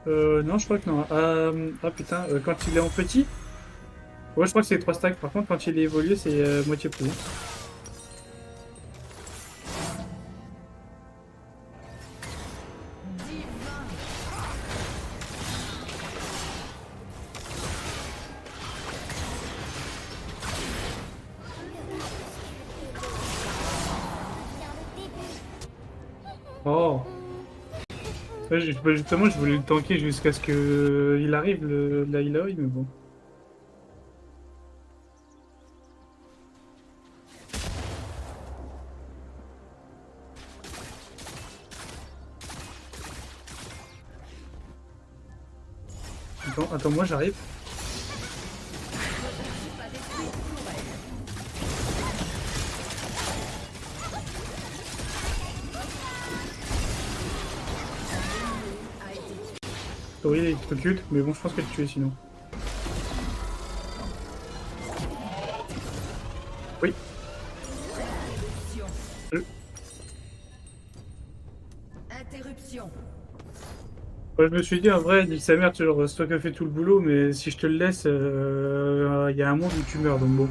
Non, je crois que non. Ah putain, quand il est en petit, ouais, je crois que c'est 3 stacks. Par contre, quand il est évolué, c'est moitié prix. Oh, ouais, bah, justement, je voulais le tanker jusqu'à ce que il arrive, la Aloy, mais bon. Attends, moi j'arrive. Oui, il est trop cute, mais bon, je pense qu'elle tuer sinon. Oui. Euh, Interruption. ouais, je me suis dit, en vrai, dit sa mère, tu genre, c'est toi qui as fait tout le boulot, mais si je te le laisse, il y a un monde où tu meurs, donc bon.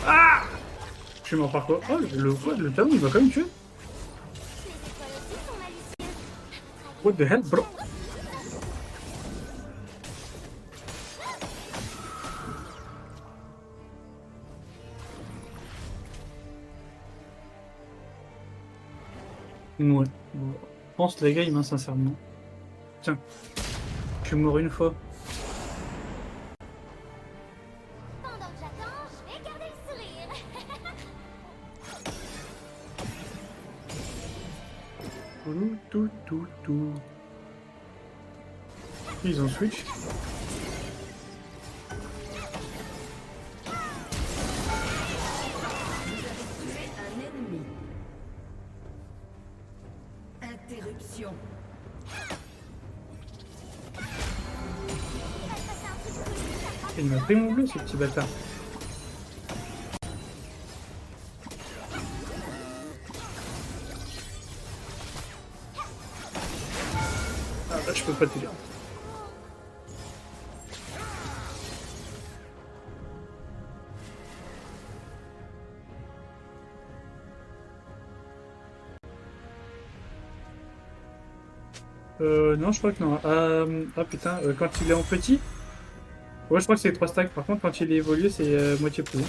Ah! Je suis mort par quoi? Oh, le talon, il va quand même tuer. Les étoiles aussi sont malicieuses. What the hell, bro? Ouais. Bon, je pense les gars, hein, sincèrement. Tiens, je suis mort une fois. Pendant que j'attends, je vais garder le sourire. Tout. Ils ont switch. Tuer un ennemi. Interruption. Il m'a pris mon bleu, ce petit bâtard. Ah, là, je peux pas t'aider. Non, je crois que non. Ah putain, quand il est en petit, ouais, je crois que c'est 3 stacks. Par contre, quand il est évolué, c'est moitié prix.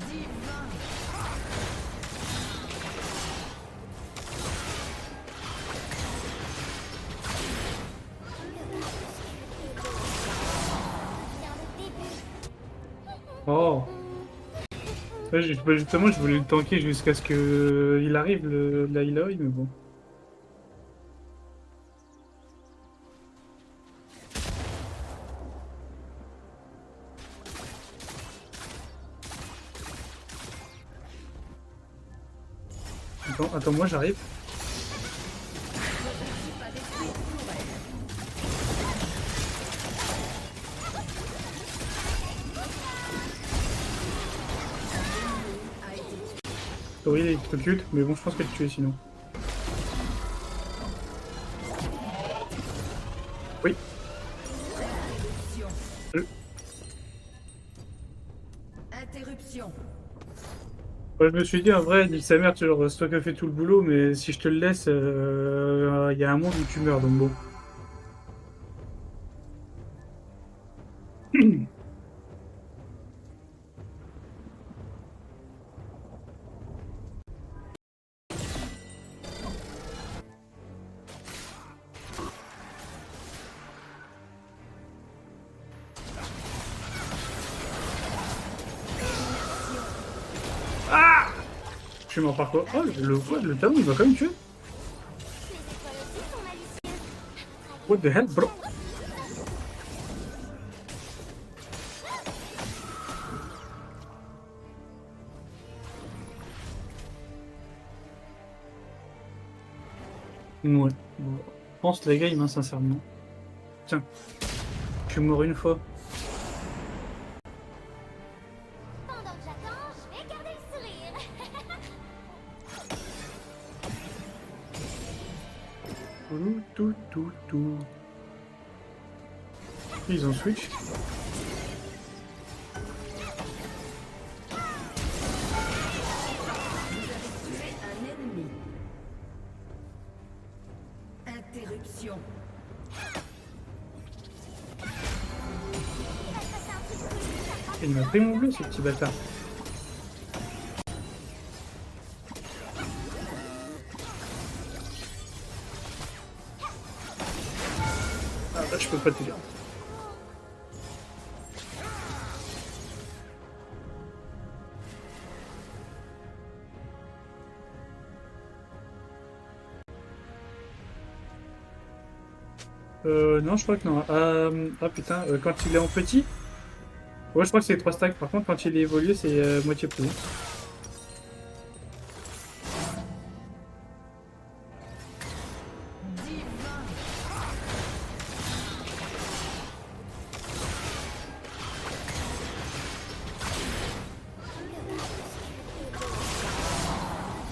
Bien le début. Oh, ouais, bah, justement, je voulais le tanker jusqu'à ce que il arrive, la Aloy, mais bon. Attends, moi j'arrive. Oui, il est trop cute, mais bon, je pense qu'elle tuer sinon. Oui. Euh, Interruption. ouais, je me suis dit, en vrai, dit sa mère, tu genre, c'est toi qui as fait tout le boulot, mais si je te le laisse, il y a un monde où tu meurs, donc bon. Ah! Je suis mort par quoi? Oh, le talon, il va quand même tuer. Les étoiles aussi sont malicieuses. What the hell, bro? Ouais. Bon. Je pense les gars, sincèrement. Tiens, je suis mort une fois. Pendant que j'attends, je vais garder le sourire. Tout. Ils ont switch. Tué un ennemi. Interruption. Il m'a pris mon bleu, ce petit bâtard. Ah là, je peux pas t'aider. Non, je crois que non. Ah putain, quand il est en petit. Ouais, je crois que c'est 3 stacks. Par contre, quand il est évolué, c'est moitié plus.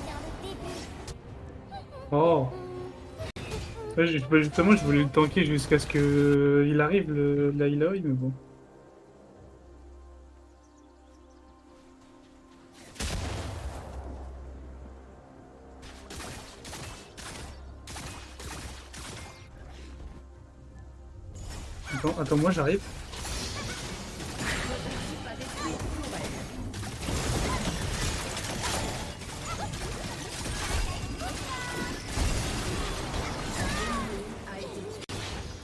Vers le début. Oh. Ouais, justement, je voulais le tanker jusqu'à ce que il arrive, la Aloy, mais bon. Attends, moi j'arrive.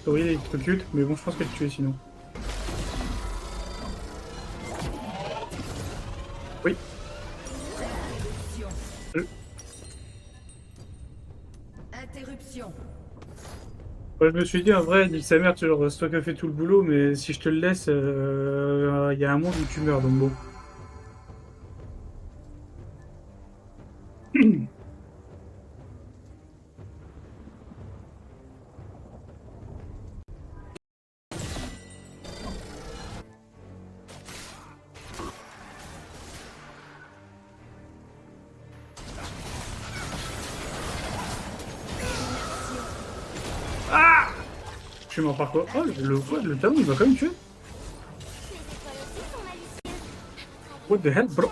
Oui, il est trop cute, mais bon, je pense qu'elle te tuer sinon. Oui. Interruption. Euh, Interruption. Ouais, je me suis dit, en vrai, dit sa mère, genre, c'est toi qui as fait tout le boulot, mais si je te le laisse, il y a un monde où tu meurs, donc bon. Je suis mort par quoi? Oh, le talon, il va quand même tuer. Les étoiles aussi sont malicieuses. What the hell, bro?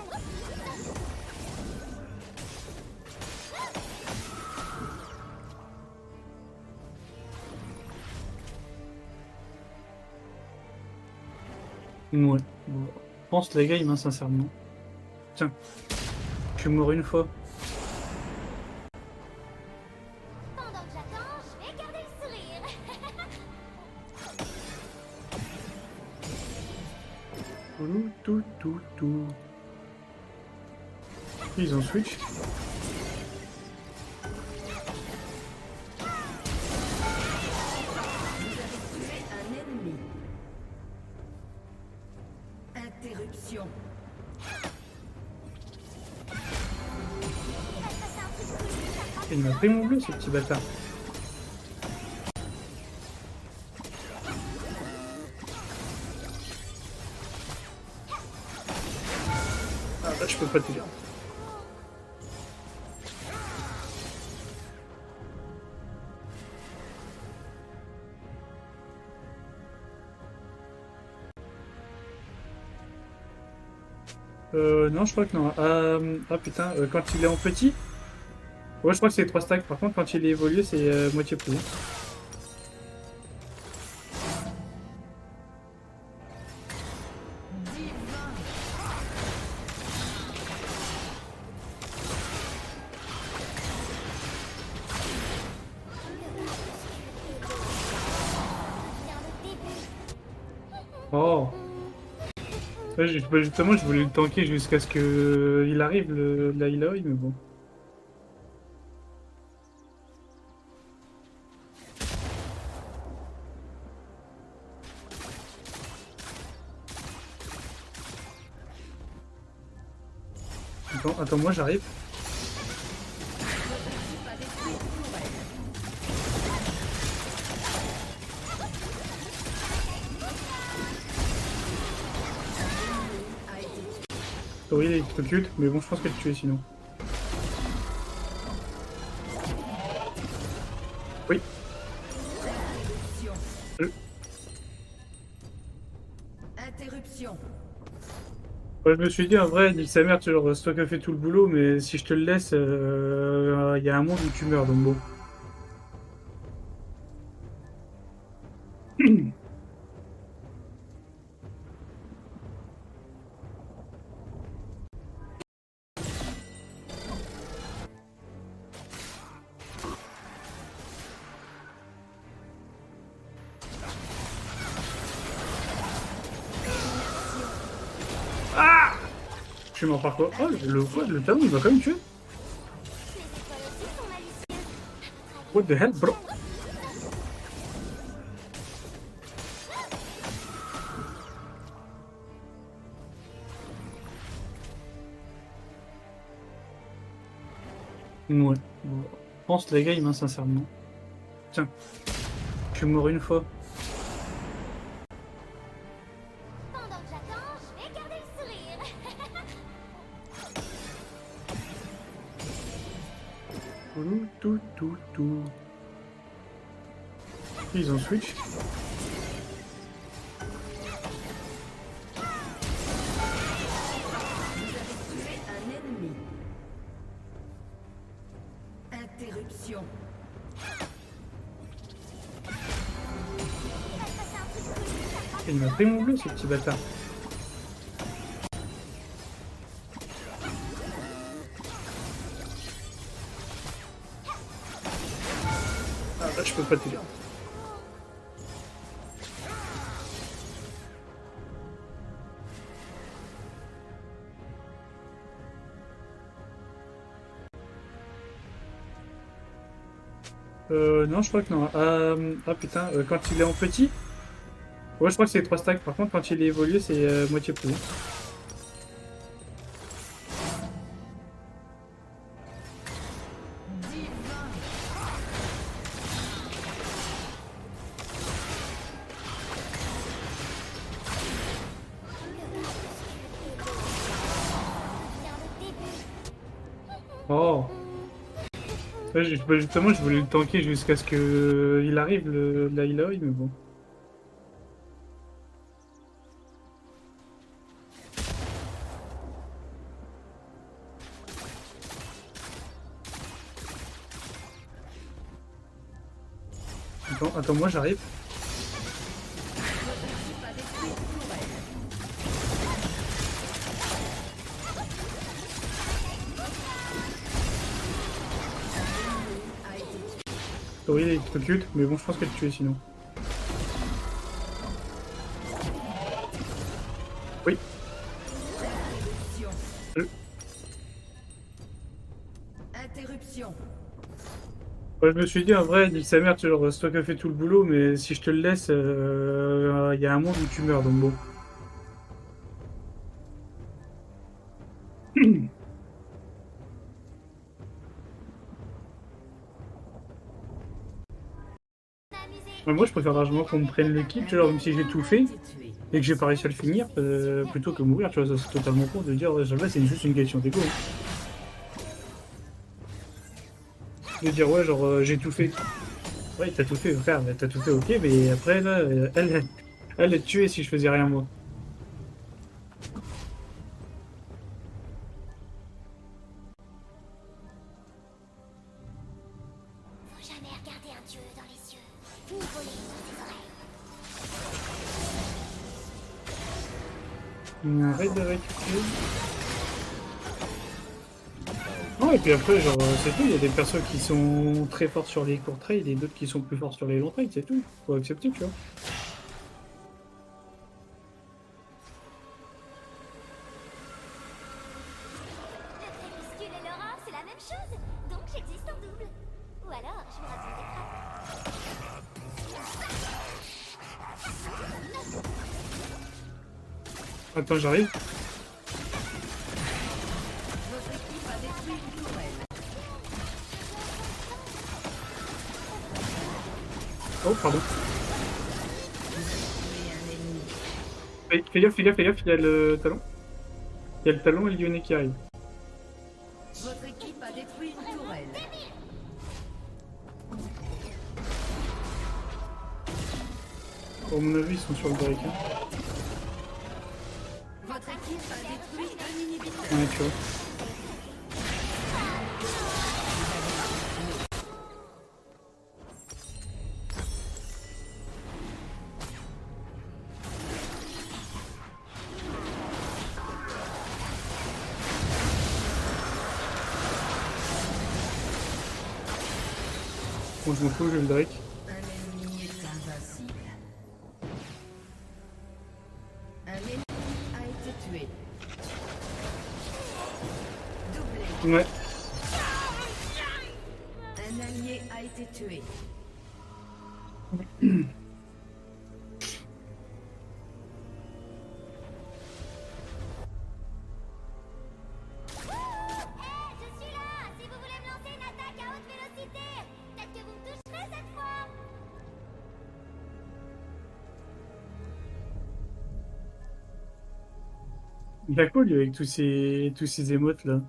Ouais. Bon. Je pense les gars, sincèrement. Tiens, je suis mort une fois. Pendant que j'attends, je vais garder le sourire. Tout. Ils ont switch. Tué un ennemi. Interruption. Il m'a pris mon bleu, ce petit bâtard. Ah là, je peux pas t'aider. Non, je crois que non. Ah putain, quand il est en petit. Ouais, je crois que c'est 3 stacks. Par contre, quand il est évolué, c'est moitié plus. Vers le début. Oh. Ouais, justement, je voulais le tanker jusqu'à ce que il arrive, la Aloy, mais bon. Attends, moi j'arrive. Oui, il est trop cute, mais bon, je pense qu'elle tuait sinon. Oui. Interruption. Euh. Interruption. Ouais, je me suis dit, en vrai, dit sa mère, tu genre, c'est toi qui as fait tout le boulot, mais si je te le laisse, il y a un monde où tu meurs, donc bon. Ah! Je suis mort par quoi? Oh, le talon, il va quand même tuer. Les étoiles aussi sont malicieuses. What the hell, bro? Ouais. Bon, je pense les gars, hein, sincèrement. Tiens, je suis mort une fois. Pendant que j'attends, je vais garder le sourire. Tout. Ils ont switch. Tué un ennemi. Interruption. Il m'a pris mon bleu, ce petit bâtard. Ah, là, je peux pas t'aider. Non, je crois que non. Ah putain, quand il est en petit. Ouais, je crois que c'est 3 stacks. Par contre, quand il est évolué, c'est moitié plus. Bien le début. Oh! Ouais, justement, je voulais le tanker jusqu'à ce que il arrive, la Aloy, mais bon. Attends, moi j'arrive. Oui, il est trop cute, mais bon, je pense qu'elle tuait sinon. Oui. Interruption. Interruption. Ouais, je me suis dit, en vrai, dit sa mère, tu genre, c'est toi qui as fait tout le boulot, mais si je te le laisse, il y a un monde où tu meurs, donc bon. Amusé. Ouais, moi, je préfère largement qu'on me prenne le kill, tu vois, genre, même si j'ai tout fait et que j'ai pas réussi à le finir, plutôt que mourir, tu vois, ça, c'est totalement con de dire, ouais, ça va, c'est juste une question d'égo. De dire, ouais, genre, j'ai tout fait. Ouais, t'as tout fait, frère, t'as tout fait, ok, mais après, là, elle est tuée si je faisais rien, moi. Faut jamais regarder un dieu dans les yeux, ni voler dans ses oreilles. Il y a un raid de récupérer. Non, et puis après, genre, c'est tout, il y a des persos qui sont très forts sur les courts trades et d'autres qui sont plus forts sur les longs trades, c'est tout. Faut accepter, tu vois. Le crépuscule et l'aurore, c'est la même chose. Donc j'existe en double. Ou alors, je me raconte des crapes. Attends, j'arrive. Votre équipe a détruit une tourelle. Oh, pardon. Tué un ennemi. Fais gaffe, il y a le talon. Il y a le talon et le lyonnais qui arrivent. Votre équipe a détruit une tourelle. À mon avis, ils sont sur le break. Hein. Votre équipe a détruit un inhibiteur. Ouais, tu vois. Bon, je m'en fous, j'ai le Drake. Un ennemi est invincible. Un ennemi a été tué. Doublé. Ouais. Un allié a été tué. Je suis là. Si vous voulez me lancer une attaque à haute vélocité, peut-être que vous me toucherez cette fois. Il a quoi, lui, avec tous ces émotes là?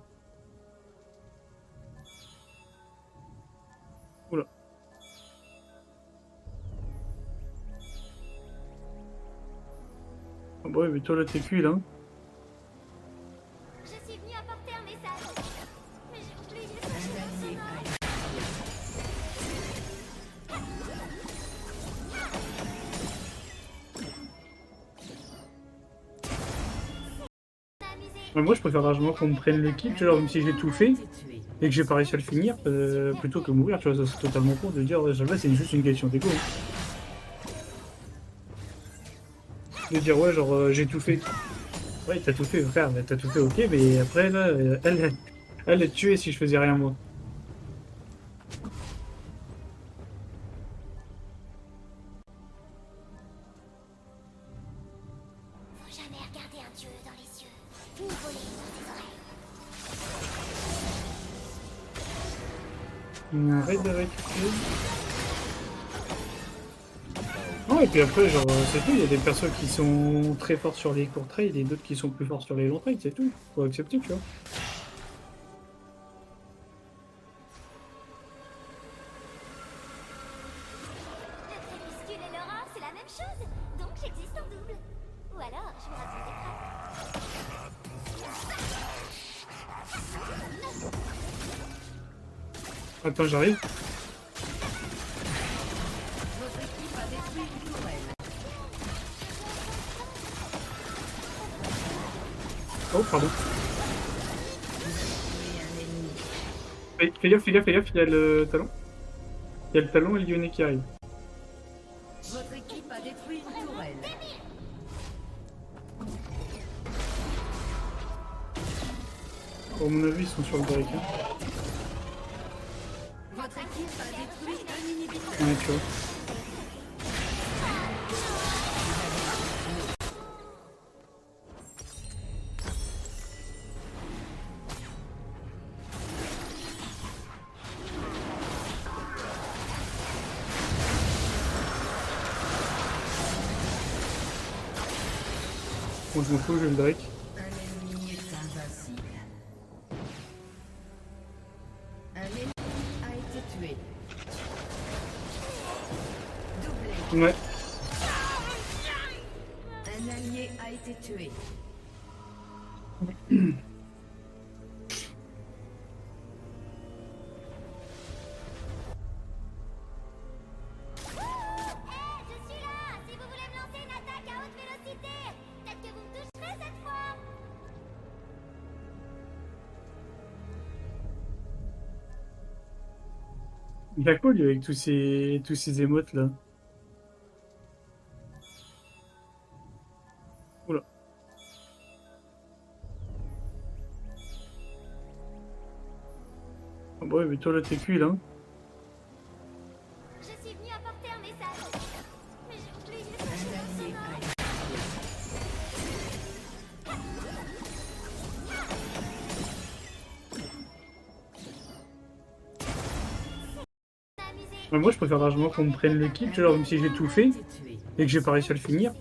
Oula. Ah bah ouais, mais toi là, t'es cuit là. Hein. Je suis venue apporter un message. Mais j'ai oublié ce Un allié a été amusé. Ouais, moi, je préfère largement qu'on me prenne le kill, tu vois, genre, même si j'ai tout fait tué. et que j'ai pas réussi à le finir, plutôt que mourir, tu vois, ça, c'est totalement con de dire, ouais, là, c'est juste une question d'ego. De dire, ouais, genre, j'ai tout fait. Ouais, t'as tout fait, frère, mais t'as tout fait, ok, mais après, là, elle est tuée si je faisais rien, moi. Faut jamais regarder un dieu dans les yeux, ni voler dans ses oreilles. Arrête de récupérer. Non, et puis après, genre, c'est tout, il y a des personnes qui sont très forts sur les courts trades et d'autres qui sont plus forts sur les longs trades, c'est tout. Faut accepter, tu vois. Le crépuscule et l'aura, c'est la même chose. Donc j'existe en double. Ou alors, je vous raconte des crêpes. Attends, j'arrive. Votre équipe a détruit une tourelle. Oh, pardon. Tué un ennemi. Fais gaffe, fais gaffe, fais gaffe, il y a le talon. Il y a le talon et le lyonnais qui arrive. Votre équipe a détruit une tourelle. À mon avis, ils sont sur le break. Hein. Votre équipe a détruit un inhibiteur. Ouais, tu vois. Bon, je m'en fous, j'ai le Drake. Un ennemi est invincible. Un ennemi a été tué. Doublé. Ouais. Un allié a été tué. Je suis là. Si vous voulez me lancer une attaque à haute vélocité, peut-être que vous me toucherez cette fois. Il a quoi, lui, avec tous ces émotes là? Oula. Ah bah ouais, mais toi là, t'es cuit là. Hein. Je suis venue apporter un message. Mais j'ai oublié ce Un allié a été amusé. Ouais, moi, je préfère largement qu'on me prenne le kill, tu vois, genre, même si j'ai tout fait tué. et que j'ai pas réussi à le finir,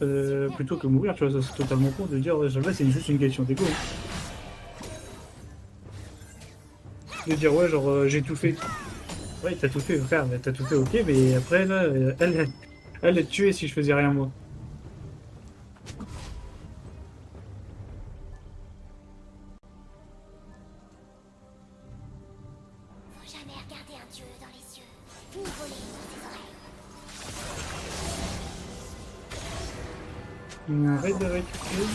plutôt que mourir, tu vois, ça, c'est totalement con de dire, ouais, là, c'est juste une question d'ego. Hein. De dire ouais genre j'ai tout fait. Ouais t'as tout fait frère, mais t'as tout fait ok, mais après là elle est tuée si je faisais rien moi. Faut jamais regarder un dieu dans les yeux, ni voler dans ses oreilles. Arrête de récupérer.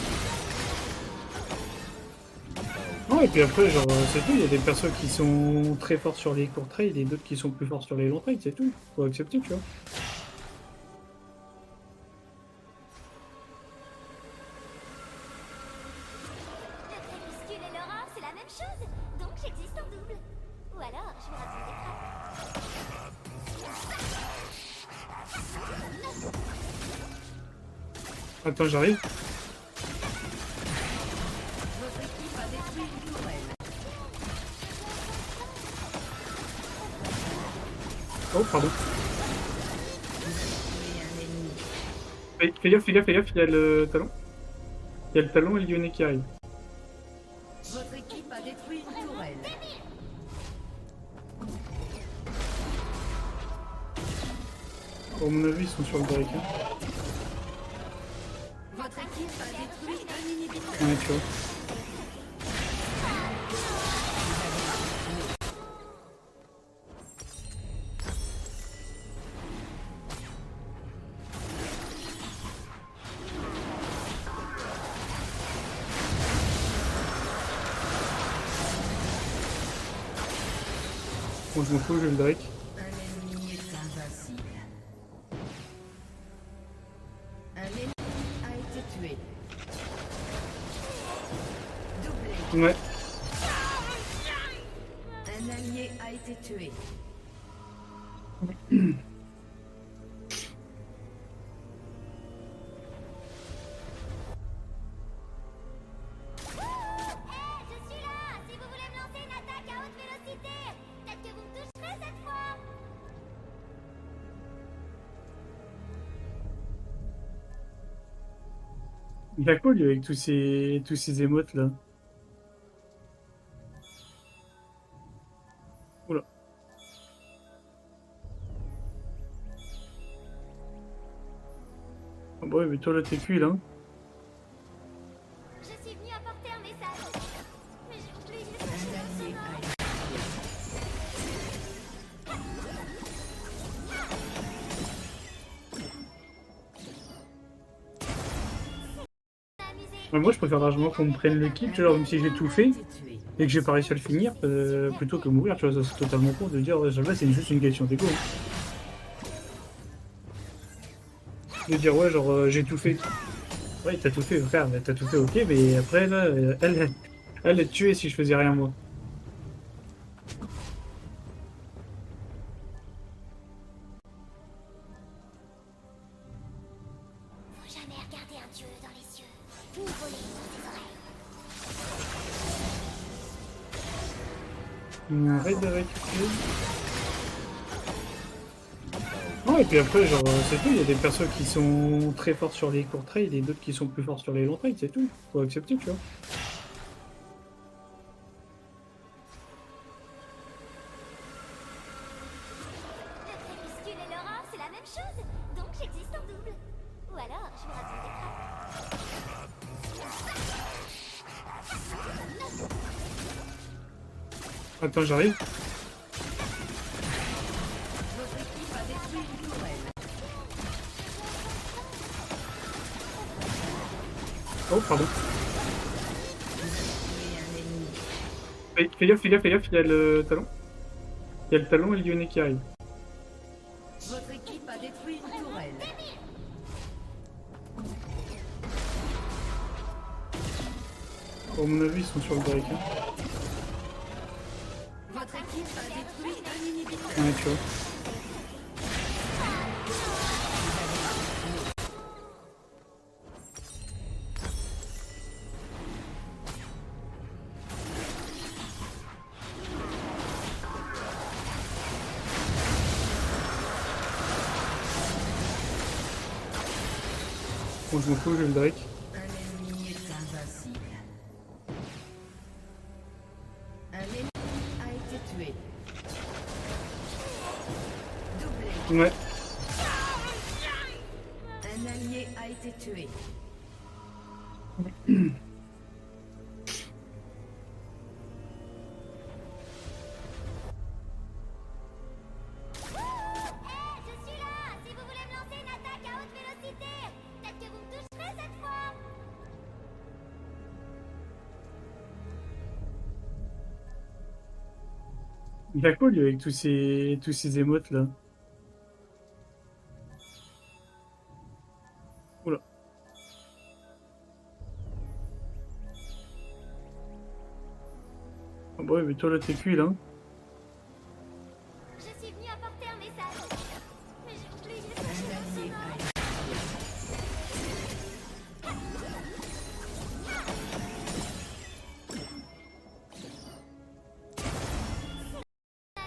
Non et puis après genre c'est tout, il y a des persos qui sont très forts sur les courts trails et d'autres qui sont plus forts sur les longs trails, c'est tout. Faut accepter tu vois. Le crépuscule et l'aura, c'est la même chose, donc j'existe en double. Ou alors, je vous raconte des crêpes. Attends j'arrive. Votre équipe a détruit une tourelle. Oh pardon. Et un ennemi. Fais gaffe, fais gaffe, fais gaffe, il y a le talon. Il y a le talon et le lyonnais qui arrive. Votre équipe a détruit une tourelle. Pour mon avis ils sont sur le barricade. Votre équipe a détruit un inhibiteur. Ouais tu vois. Bon je m'en fous, j'ai le break. Un ennemi est invincible. Un ennemi a été tué. Doublé. Ouais. Un allié a été tué. Je suis là. Si vous voulez me lancer une attaque à haute vélocité, peut-être que vous me toucherez cette fois. Il a quoi lui avec tous ces émotes là? Oula. Ah bah ouais mais toi là t'es cuit là. Je suis venue apporter un message. Mais j'ai oublié de Un chercher dans allié ce a mort. été Amusé. Ouais, moi je préfère largement qu'on me prenne le kill, tu vois, genre même si j'ai tout fait tué. et que j'ai pas réussi à le finir, plutôt que mourir, tu vois, ça, c'est totalement con de dire ouais, ça va, c'est juste une question d'égo. De dire ouais genre j'ai tout fait. Ouais t'as tout fait frère, mais t'as tout fait ok, mais après là elle est tuée si je faisais rien moi. Faut jamais regarder un dieu dans les yeux, ni voler dans ses oreilles. Arrête de récupérer. Non et puis après genre c'est tout, il y a des persos qui sont très forts sur les courts trails et d'autres qui sont plus forts sur les longs trails, c'est tout. Faut accepter tu vois. Le crépuscule et l'aura, c'est la même chose, donc j'existe en double. Ou alors, je vous raconte des crêpes. Attends j'arrive. Votre équipe a détruit une tourelle. Oh pardon. Et un ennemi. Fais gaffe, fais gaffe, fais gaffe, il y a le talon. Il y a le talon et le lyonnais qui arrive. Votre équipe a détruit une tourelle. Pour mon avis ils sont sur le barricade. Votre équipe a détruit un inhibiteur. Ouais tu vois. Bon je m'en fous, j'ai le break. Un ennemi est invincible. Un ennemi a été Ouais. Un allié a été tué. Je suis là. Si vous voulez me lancer une attaque à haute vélocité, peut-être que vous me toucherez cette fois. Il a quoi lui avec tous ces émotes là? Oula. Ah bah ouais, mais toi là t'es cuit là. Je suis venue apporter un message. Mais j'ai oublié ce Un allié chemin. a été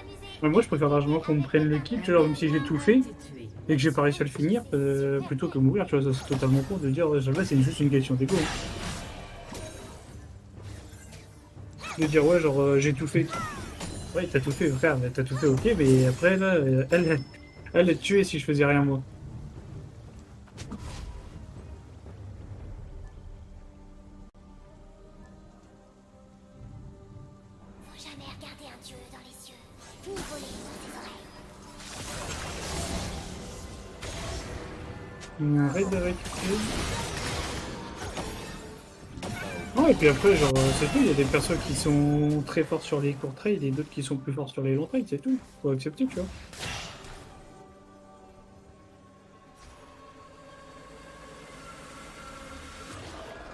Amusé. Ouais, moi je préfère largement qu'on me prenne le kill, tu vois, genre, même si j'ai tout fait tué. et que j'ai pas réussi à le finir, plutôt que mourir, tu vois, ça c'est totalement con de dire, ouais, là c'est juste une question d'ego. De dire, ouais, genre, j'ai tout fait. Ouais, t'as tout fait, frère, mais t'as tout fait, ok, mais après, là, elle est tuée si je faisais rien, moi. Faut jamais regarder un dieu dans les yeux, ni voler dans ses oreilles. Arrête de récupérer. Non, et puis après, genre, c'est tout, il y a des personnes qui sont très fortes sur les courts trades et d'autres qui sont plus fortes sur les longs trades, c'est tout. Faut accepter, tu vois.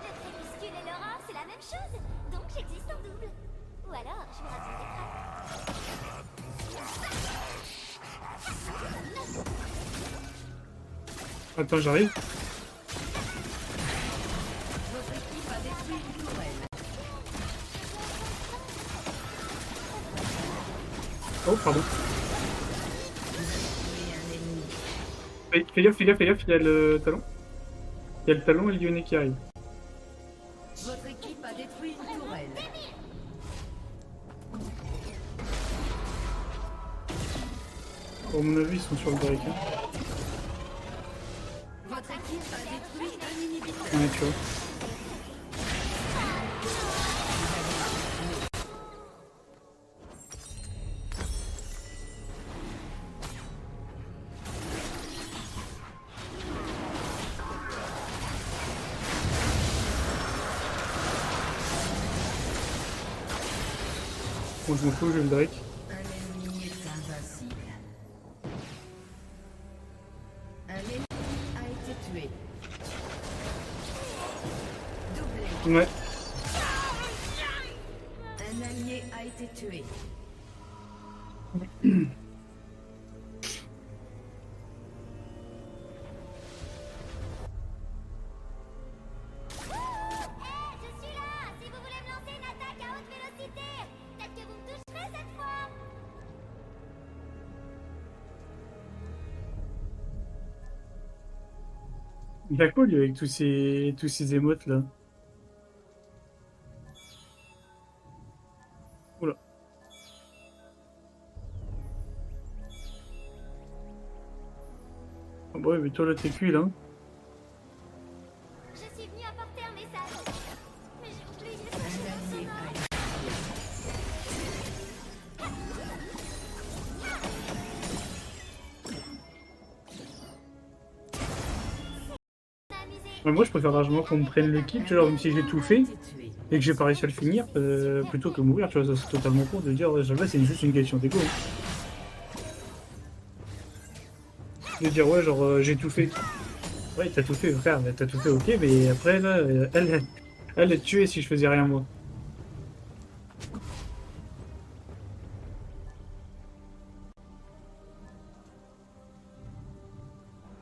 Le crépuscule et l'aura, c'est la même chose, donc j'existe en double. Ou alors, je vous raconte des crêpes. Attends, j'arrive. Votre équipe a détruit une tourelle. Oh, pardon. Tué un ennemi. Fais gaffe, fais gaffe, fais gaffe, il y a le talon. Il y a le talon et le lyonnais qui arrive. Votre équipe a détruit une tourelle. Pour mon avis, ils sont sur le break. Hein. Votre équipe a détruit un inhibiteur. Ouais, tu vois. Bon, je m'en fous, j'ai le Drake. Un ennemi est invincible. Un ennemi a été tué. Doublé. Ouais. Un allié a été tué. Je suis là. Si vous voulez me lancer une attaque à haute vélocité, peut-être que vous me toucherez cette fois. Il a quoi lui avec tous ces émotes là? Oula. Ah bah ouais, mais toi là t'es cuit là. Je suis venue apporter un message. Mais j'ai oublié ce Un allié chemin. a été Amusé. Ouais, moi je préfère largement qu'on me prenne le kill, tu vois, genre, même si j'ai tout fait tué. et que j'ai pas réussi à le finir, plutôt que mourir, tu vois, ça c'est totalement con de dire, ouais, là c'est juste une question d'ego. De dire, ouais, genre, j'ai tout fait. Ouais, t'as tout fait, frère, mais t'as tout fait, ok, mais après, là, elle est tuée si je faisais rien, moi.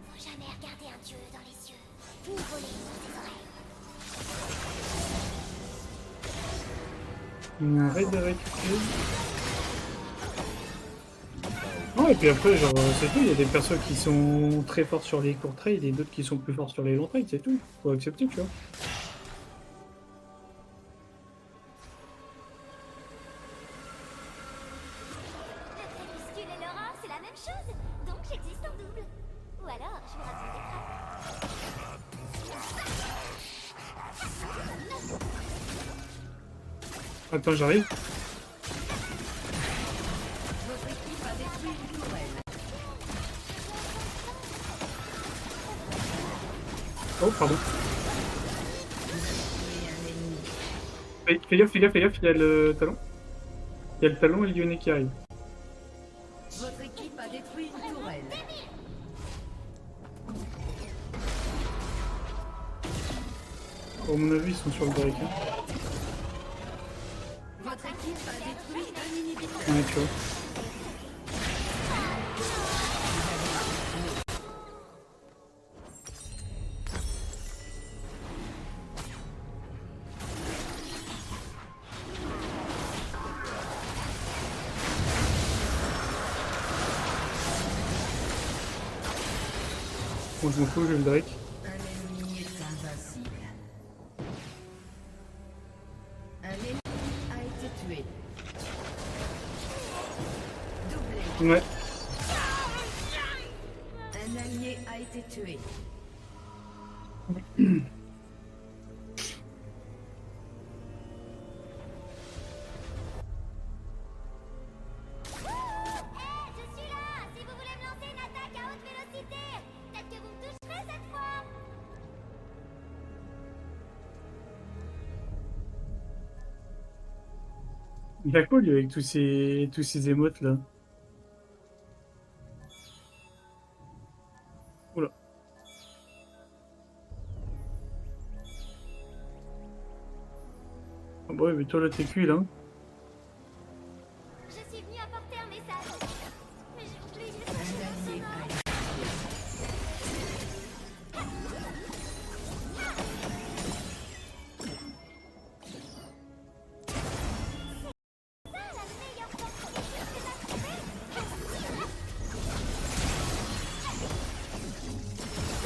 Faut jamais regarder un dieu dans les yeux, ni voler dans ses oreilles. Arrête de récupérer. Non, et puis après, genre, c'est tout, il y a des personnes qui sont très fortes sur les courts trades et d'autres qui sont plus fortes sur les longs trades, c'est tout. Faut accepter, tu vois. Le crépuscule et l'aura, c'est la même chose, donc j'existe Ou alors, je vous raconte des crêpes. Attends, j'arrive. Votre équipe a détruit une tourelle. Oh, pardon. Et un ennemi. Fais gaffe, fais gaffe, fais gaffe, il y a le talon. Il y a le talon et le Lyonnais qui arrive. Votre équipe a détruit une tourelle. À mon avis, ils sont sur le break. Hein. Votre équipe a détruit un inhibiteur. Ouais, tu vois. Bon, je m'en fous, j'ai le break. Un ennemi est invincible. Un ennemi a été tué. Doublé. Ouais. Un allié a été tué. Je suis là. Si vous voulez me lancer une attaque à haute vélocité, peut-être que vous me toucherez cette fois. Il a quoi, lui, avec tous ces émotes, là? Oula. Ah bah ouais, mais toi, là, t'es cuit, là. Je suis venue apporter un message. Mais j'ai oublié de Un chercher mon allié chemin. a été Ça, la meilleure façon de chercher ma trouver.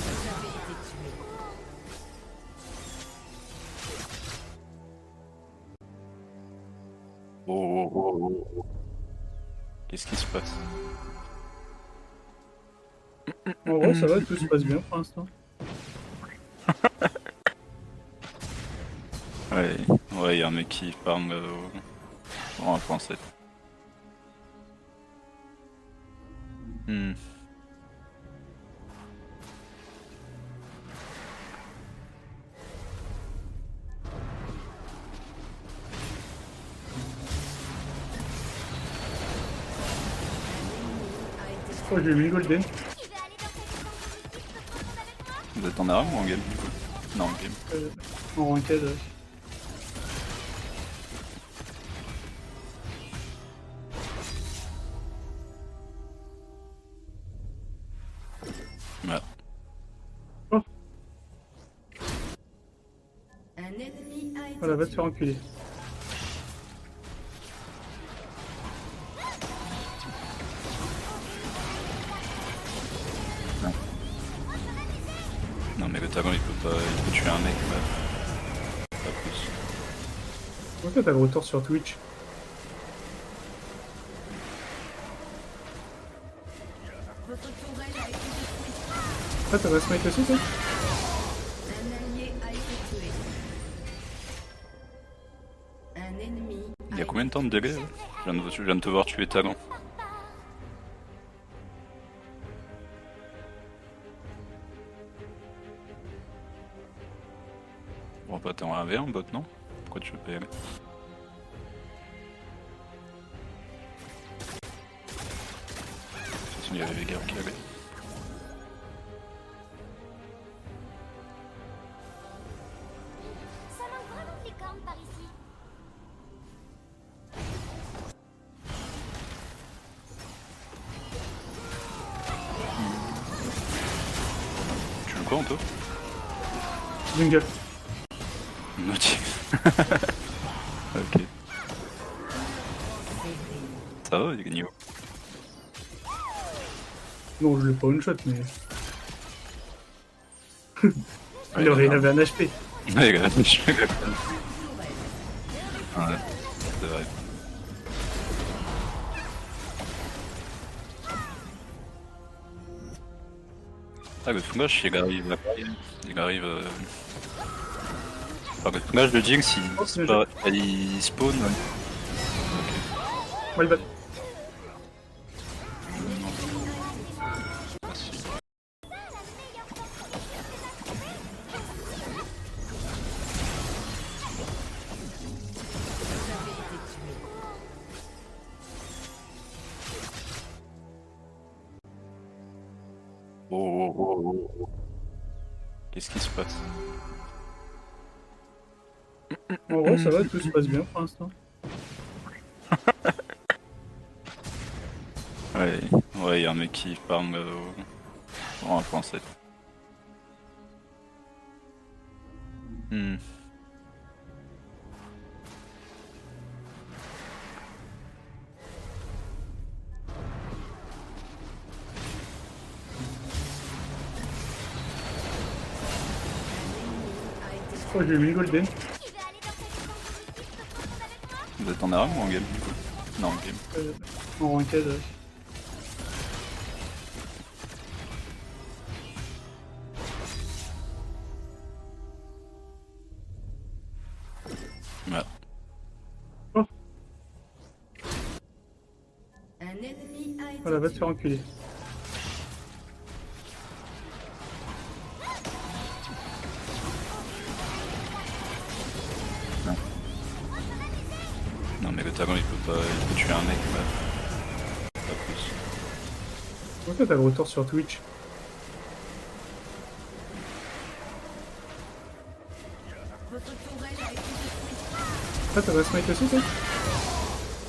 Vous avez été tué. Oh, oh, oh, oh. Qu'est-ce qui se passe? En vrai, ça va, tout se passe bien pour l'instant. Ouais, ouais, il y a un mec qui farm au 1.7. Hmm. Oh, j'ai mis Golden. Tu veux aller dans cette chambre de musique profonde avec moi? Vous êtes en arme ou en game du coup? Non, en game. En ranked, ouais. Ouais. Oh, Un ennemi a été voilà, va te tué. faire enculer. Non mais le talent il peut tuer un mec, mais pas plus. Pourquoi t'as le retour sur Twitch? Votre tourelle a été détruite. Ah, t'as pas smite aussi, toi? Un allié a été tué. Un ennemi Il y a combien de temps de délai là? Je viens de te voir tuer talent. Bon bah t'es en 1v1 bot non? Pourquoi tu veux pas y aller? De toute façon il y avait les gars qui allaient. Ça manque vraiment de licorne par ici. Tu veux quoi Anto? Jungle. Motif. Ok. Ça va, il est niveau. Non, je l'ai pas one shot, mais. Ouais, il avait un HP. Ouais, regarde, je suis Ouais, c'est vrai. Ah, le Fungash il arrive après. Il arrive. Enfin, le Fungash de Jinx Oh, c'est bien il spawn. Moi, il va. Oh. Qu'est-ce qui se passe? En gros, ça va, tout se passe bien pour l'instant. Ouais, y'a un mec qui farm en français. Oh, j'ai mis Golden. Tu veux aller dans cette maison de te prendre avec moi? Vous êtes en ARAM ou en game du coup? Non, en game. En ranked, ouais. Ouais. Oh, Un ennemi a été voilà, va te tué. faire enculer. Non, mais le talent il peut tuer un mec, pas plus. Pourquoi t'as le retour sur Twitch? Votre tourelle a été détruite. Ah, t'as pas smite aussi, toi?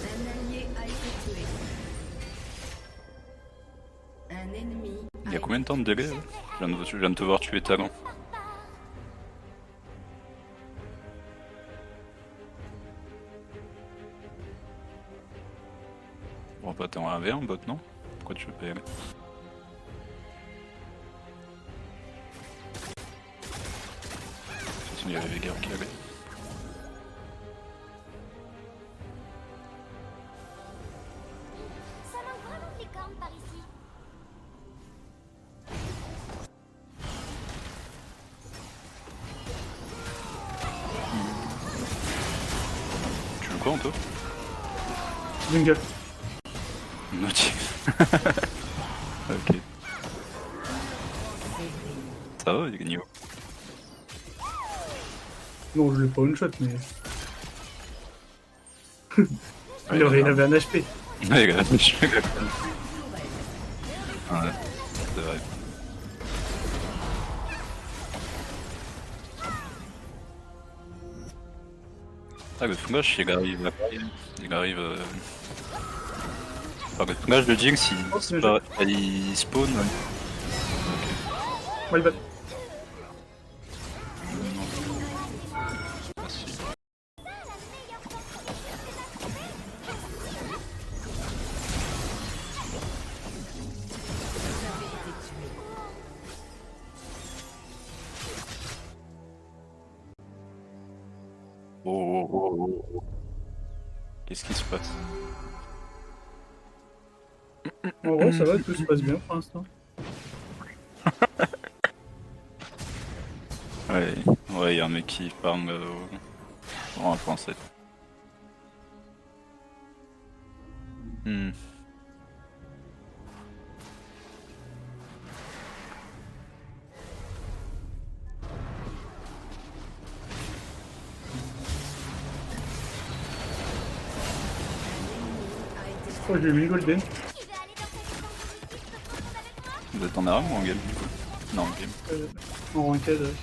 Un allié a été tué. Un ennemi Il y a combien de temps de délai là? Je viens de te voir tuer talent. Bon, bah t'es en 1v1 bot, non? Pourquoi tu veux pas y aller? De toute façon, il y avait Veigar qui allait. Ça manque vraiment de licorne par ici. Tu veux quoi, Anto? Jungle. Naughty. Ok. Ça va, il est gagné où? Non, je l'ai pas one shot, mais. Il aurait avait un HP. Ouais, gars, je suis Ouais, c'est vrai. Ah, le Fungash il arrive après. Il arrive. Enfin, le Fungash de Jinx Oh, c'est bien il spawn. Moi, il va. Oh. Qu'est-ce qui se passe? En gros, ça va, tout se passe bien pour l'instant. Ouais, y'a un mec qui farm en français. Oh, j'ai mis Golden. Tu veux aller dans cette maison de te prendre avec moi? Vous êtes en ARAM ou en game du coup? Non, en game. En ranked, ouais.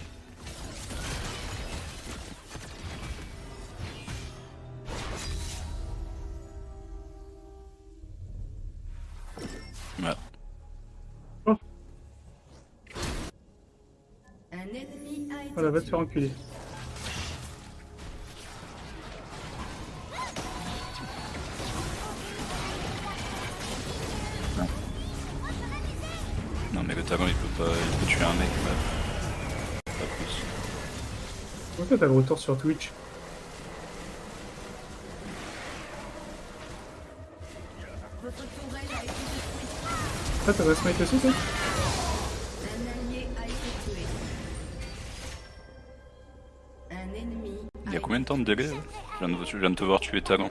Ouais. Oh, Un ennemi a été voilà, va te tué. faire enculer. Non, mais le talent il peut tuer un mec, pas plus. Pourquoi t'as le retour sur Twitch? Votre tourelle a été détruite. Ah, t'as pas smite aussi, toi? Un allié de temps de délai? Je viens de te voir tuer Talon.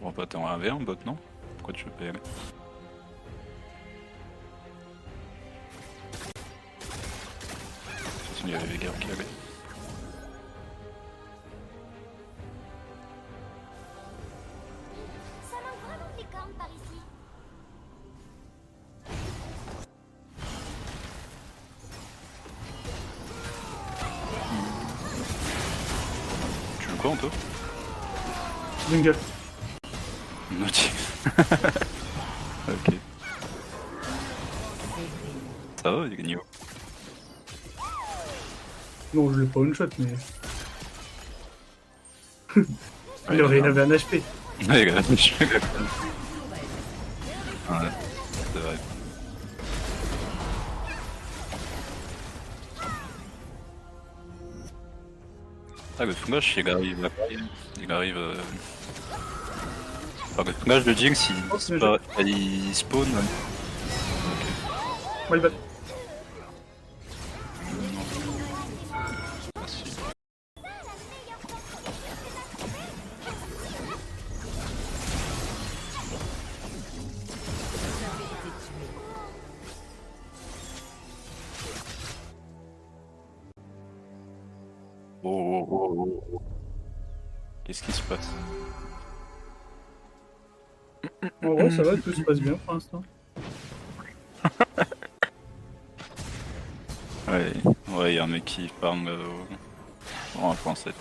Bon bah t'es en 1v1 bot non? Pourquoi tu veux pas y aller? De toute façon il y avait les gars qui allaient. Ça manque vraiment de licorne par ici. Tu veux quoi Anto? Jungle. Notif. Ok. Ça va, il est gagné. Non, je l'ai pas one shot, mais. Il avait un HP. Ouais, gars, je suis Ouais, c'est vrai. Ah, le fungage, il arrive après. Il arrive. Enfin, le fungage de Jinx, il spawn. Ouais, il va. Ah, si. Oh. Qu'est-ce qui se passe? En vrai, ça va, tout se passe bien pour l'instant. Ouais, y a un mec qui farm au 1.7.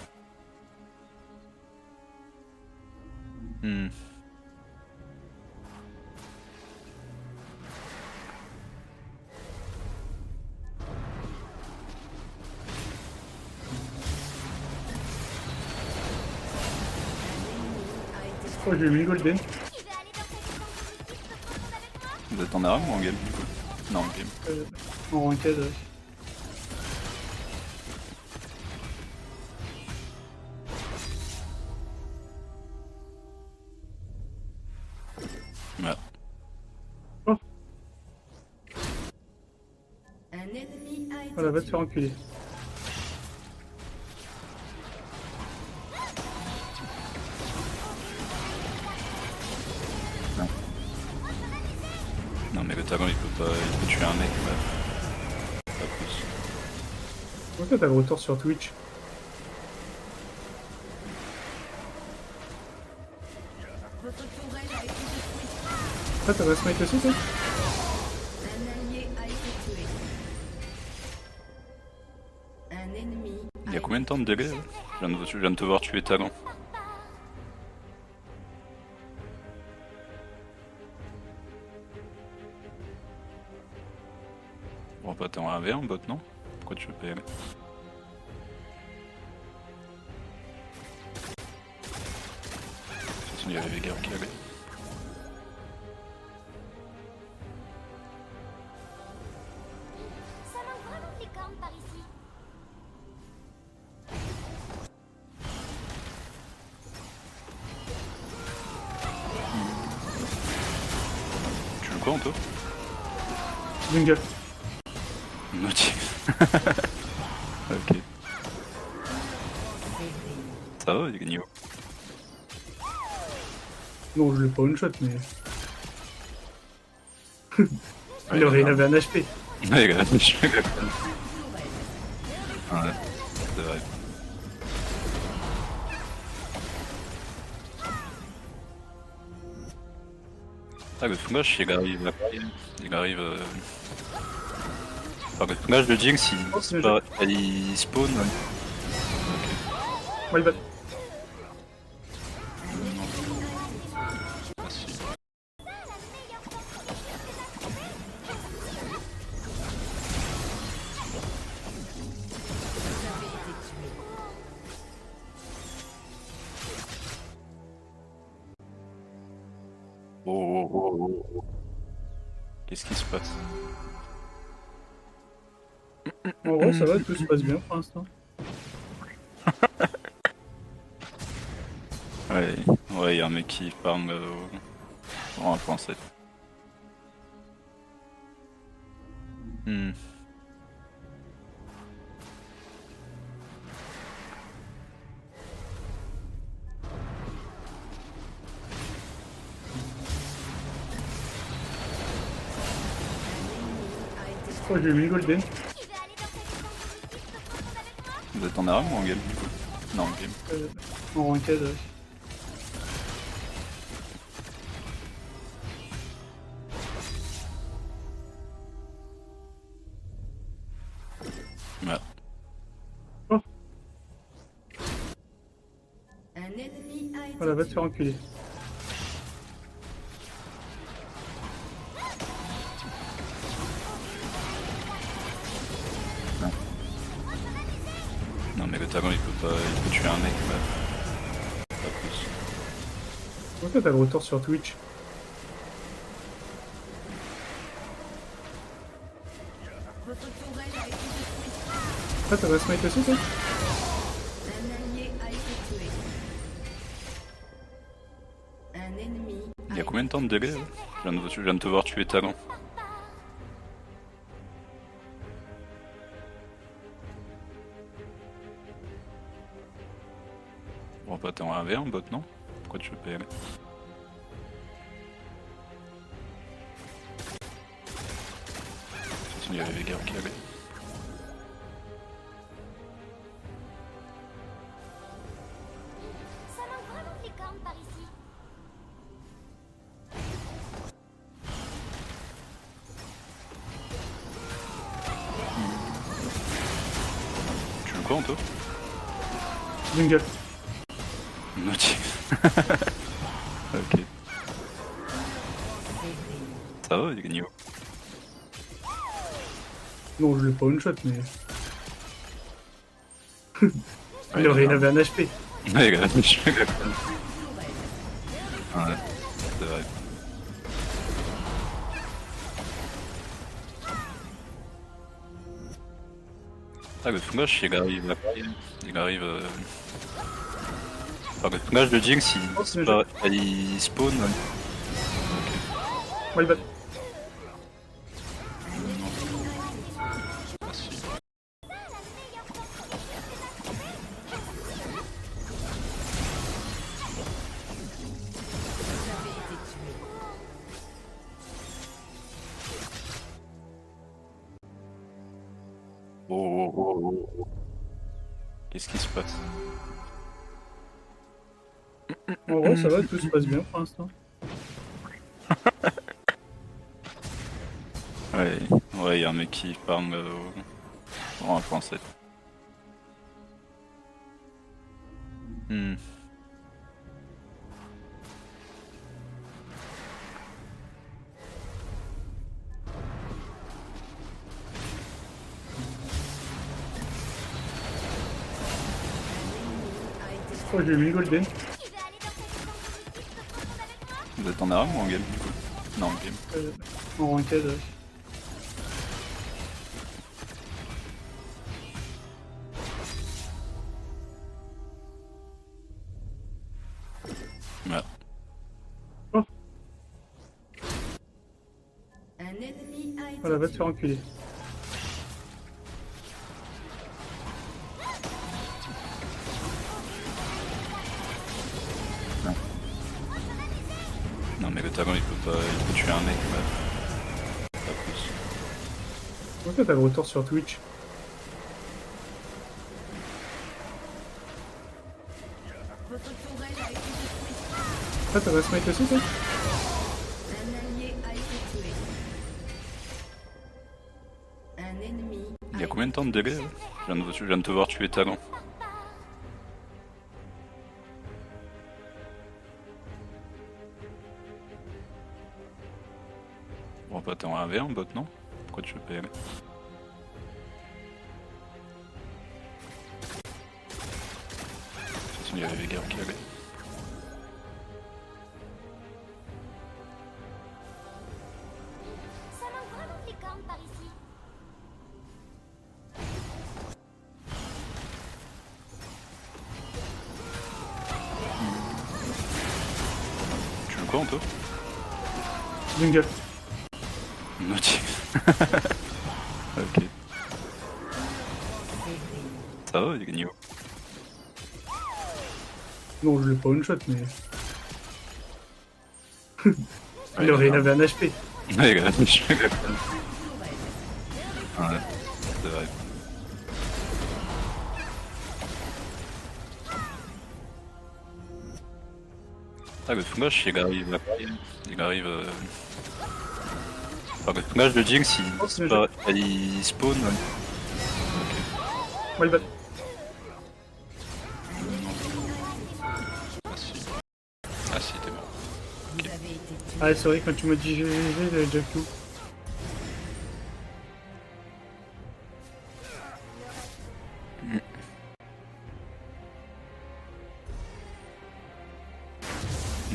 Oh, j'ai eu une golden. Tu veux aller dans cette grande boutique profonde avec moi? Vous êtes en arme ou en game du coup? Non, en game. En ranked, ouais. Ouais. Oh, Un ennemi a été voilà, va te tué. faire enculer. Non mais le talent il peut tuer un mec, ouais. Pas plus. Pourquoi t'as le retour sur Twitch? Votre tourelle a été détruite. Ah, t'as pas smite aussi, toi? Un allié a été tué. Un ennemi Il y a combien de temps de délai? Je viens de te voir tuer Talon. Bon bah t'es en 1v1 bot non? Pourquoi tu veux pas y aller? De toute façon il y avait les gars qui allaient. Ça manque vraiment de licorne par ici. Tu veux quoi Anto? Jungle. Notif. Ok. Ça va, il est gagné. Non, je l'ai pas one shot, mais. Ouais, Il avait un HP. Ouais, gars, je suis Ouais, c'est vrai. Ah, le fungage, il arrive après. Il arrive. Enfin, le fungage de Jinx, Oh, c'est le il spawn. Ouais, il va. Ah, si. Oh. Qu'est-ce qui se passe? En vrai, ça va, tout se passe bien pour l'instant. Ouais, y a un mec qui farm au 1.7. Hmm. Oh, j'ai mis golden. Tu veux aller dans cette maison de musique te prendre avec moi? Vous êtes en arme ou en game du coup? Non, en game. En ranked, ouais. Ouais. Oh, Un ennemi a été voilà, va te tué. faire enculer. Non mais le talent il peut tuer un mec, pas plus. Pourquoi t'as le retour sur Twitch? Votre tourelle a été détruite. Ah, t'as pas smite aussi, toi? Un allié a été tué. Un ennemi Il y a combien de temps de délai là? Je viens de te voir tuer talent. Bon bah t'es en 1v1 bot non? Pourquoi tu veux pas y aller? De toute façon il y avait les gars qui allaient. Ça manque vraiment de licorne par ici. Tu veux quoi Anto? Jungle. Naughty. Ok. Ça va, il est gagné où? Non, je l'ai pas one shot, mais. Il avait un HP. Ouais, il a je suis Ouais, c'est vrai. Ah, le fungage, il arrive. Il arrive. Enfin, le fungage de Jinx, il spawn. My bad. Ah, si. Oh. Qu'est-ce qui se passe? En vrai, ça va, tout se passe bien pour l'instant. Ouais, y a un mec qui farm en français. Hmm. Oh, j'ai mis golden. Tu veux aller dans cette maison de musique te prendre avec moi? Vous êtes en arme ou en game du coup? Non, en game. En ranked, ouais. Ouais. Oh, Un ennemi a été voilà, va te tué. faire enculer. Non mais le talent il peut tuer un mec, pas plus. Pourquoi t'as le retour sur Twitch? Votre tourelle a été détruite. Ah, t'as pas smite aussi, toi? Un allié a été tué. Un ennemi Il y a combien de temps de délai là? Je viens de te voir tuer talent. Bon bah t'es en 1v1 bot non? Pourquoi tu veux pas y aller? De toute façon il y avait les gars qui allaient. Ça manque vraiment de licorne par ici. Tu veux quoi Anto? Jungle. Naughty. Ça va, il est gagné. Non, je l'ai pas one shot, mais. Il avait un HP. Ouais, gars, je suis Ouais, c'est vrai. Ah, le Fungash, il arrive. Il arrive. Enfin, le Fungash de Jinx, Oh, c'est bien il spawn. Moi, il va. Ah si. Ah si, t'es mort. Vous avez été tué. Ah, c'est vrai, quand tu m'as dit GG, j'avais déjà tout.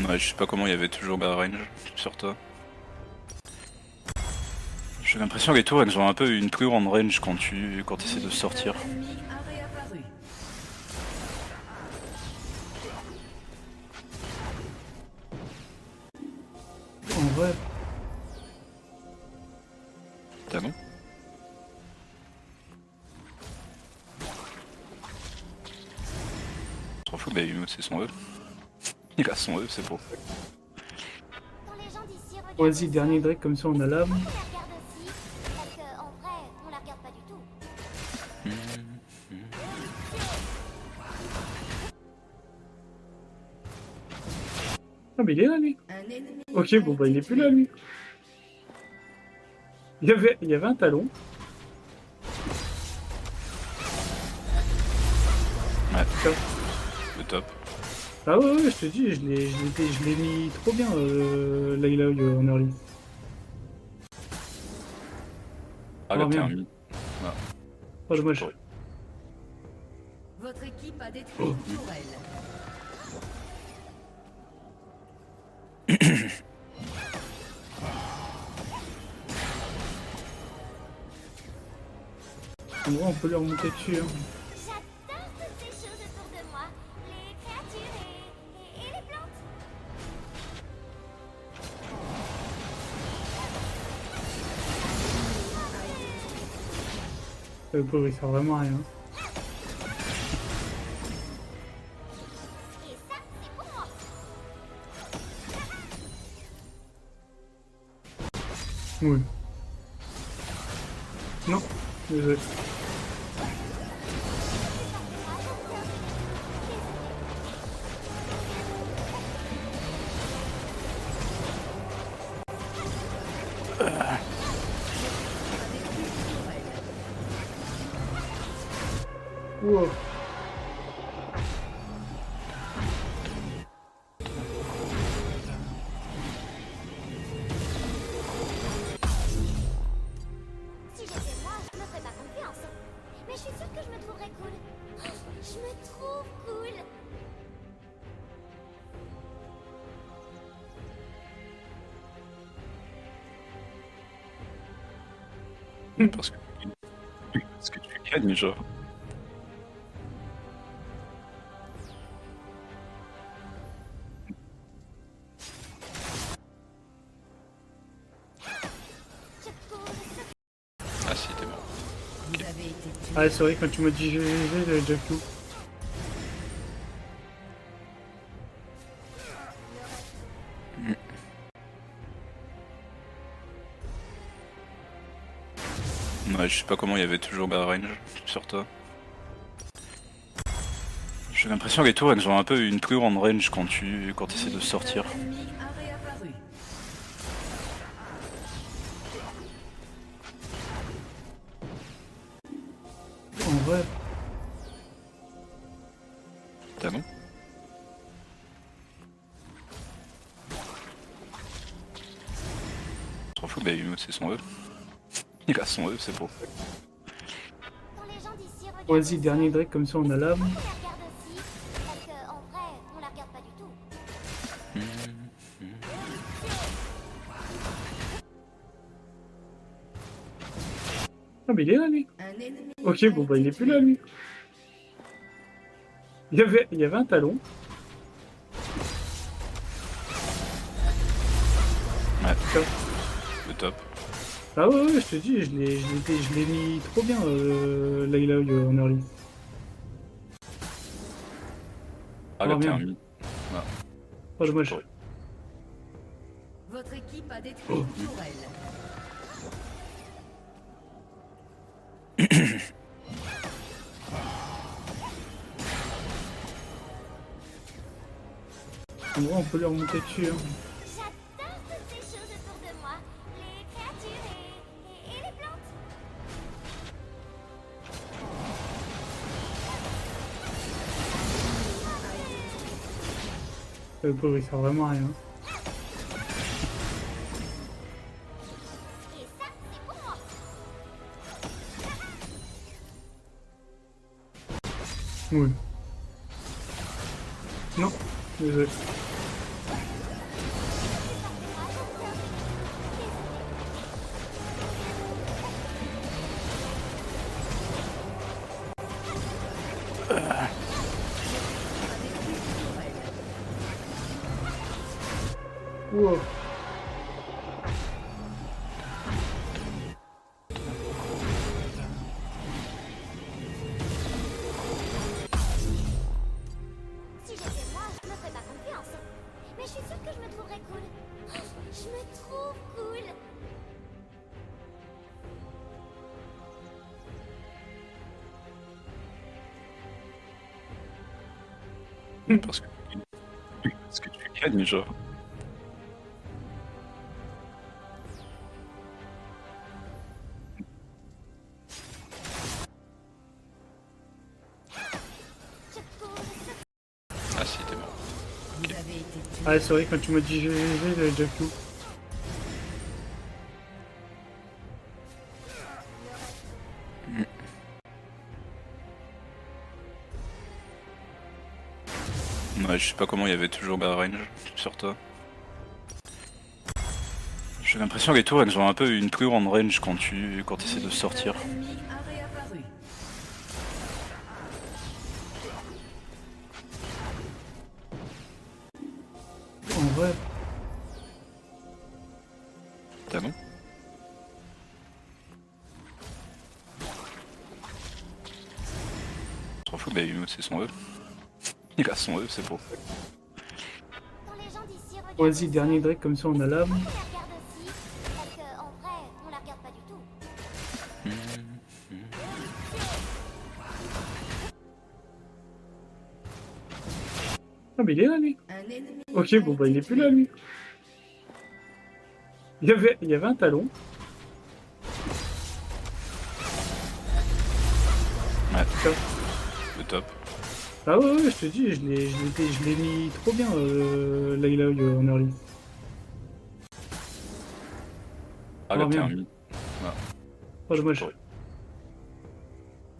Ouais, je sais pas comment il y avait toujours bas range sur toi. J'ai l'impression que les tours elles ont un peu une plus grande range quand tu essaies de sortir. L'ennemi a réapparu. En vrai, T'as non? Trop fou, bah Yumut c'est son E. Il a son E, c'est beau. Quand les gens d'ici regardent vas-y, ça, dernier Drake, comme ça on a l'âme. on la regarde aussi. Parce qu'en vrai, on la regarde pas du tout. Ah, mais il est là, lui. Un ennemi Ok, a bon, bah, été il est plus tué. là, lui. Il y avait un talon. Ouais, Putain. le top. Ah ouais, je te dis, je l'ai mis trop bien, Layla en early. Ah, Oh, là t'es merde. un mi. Oh, dommage. Ouais. Votre équipe a détruit une tourelle. En vrai, on peut lui remonter dessus. Hein. J'adore toutes ces choses autour de moi. Les créatures et les plantes. Le pauvre, il sert vraiment à rien. Et ça, c'est pour moi. Oui. Non, désolé. Wow. Si j'étais moi, je me ferais pas confiance. Mais je suis sûre que je me trouverais cool. Oh, je me trouve cool. Parce que tu gagnes, genre. Je cours. Ah si, t'es mort. Vous avez été tué. Ah, c'est vrai, quand tu m'as dit GG, j'avais déjà tout. Ouais, je sais pas comment il y avait toujours bas range sur toi. J'ai l'impression que les tours elles ont un peu une plus grande range quand essaies de sortir. L'ennemi a réapparu. En vrai, T'as non? Trop fou, bah Yumut c'est son E. Il a son E, c'est beau. Quand les gens d'ici regardent vas-y, ça, dernier Drake, comme ça on a l'âme. on la regarde aussi. Parce qu'en vrai, on la regarde pas du tout. Ah, mais il est là, lui. Un ennemi Ok, a bon, bah, été il est plus tué. là, lui. Il y avait un talon. Ouais, Putain. le top. Ah ouais, je te dis, je l'ai mis trop bien, Layla en early. Ah, Oh, le merde. thermite. Oh, dommage. Votre équipe a détruit une tourelle. En vrai, on peut lui remonter dessus. Hein. J'adore toutes ces choses autour de moi. Les créatures et les plantes. Le pauvre, il sert vraiment à rien. Et ça, c'est pour moi. Oui. Non, désolé. Wow. Si j'étais moi, je me ferais pas confiance. Mais je suis sûre que je me trouverais cool. Oh, je me trouve cool. Parce que tu gagnes, genre. Je cours. Ah si, t'es mort. Vous avez été tué. Ah, c'est vrai, quand tu m'as dit GG, j'avais déjà tout. Ouais, je sais pas comment il y avait toujours bas range sur toi. J'ai l'impression que les tours elles ont un peu une plus grande range quand tu essaies de sortir. Votre ennemi a réapparu. En vrai, T'as non? Trop fou, bah c'est son E. Il a son E, c'est beau. Quand les gens d'ici regardent vas-y, ça, dernier Drake, comme ça on a l'âme. on la regarde aussi. Parce qu'en vrai, on la regarde pas du tout. Ah, mais il est là, lui. Un ennemi Ok, a bon, bah, été il est plus tué. là, lui. Il y avait un talon. Ouais, Putain. le top. Ah ouais, ouais, je te dis, je l'ai mis trop bien, Layla en early. Ah, Oh, le merde. thermite. Oh, dommage. Ouais.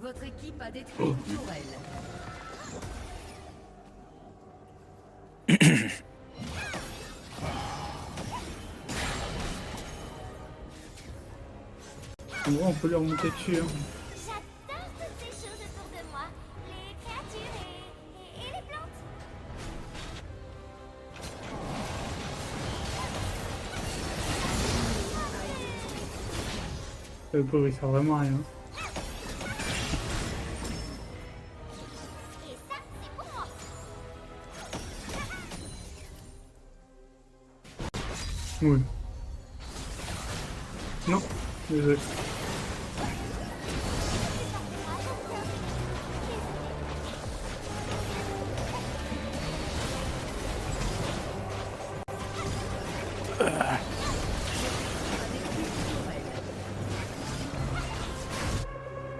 Votre équipe a détruit une tourelle. En vrai, on peut lui remonter dessus. Hein. J'adore toutes ces choses autour de moi. Les créatures et les plantes. Le pauvre, il sert vraiment à rien. Et ça, c'est pour moi. Oui. Non, désolé.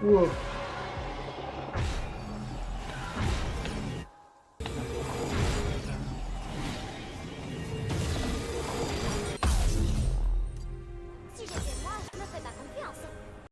Wow.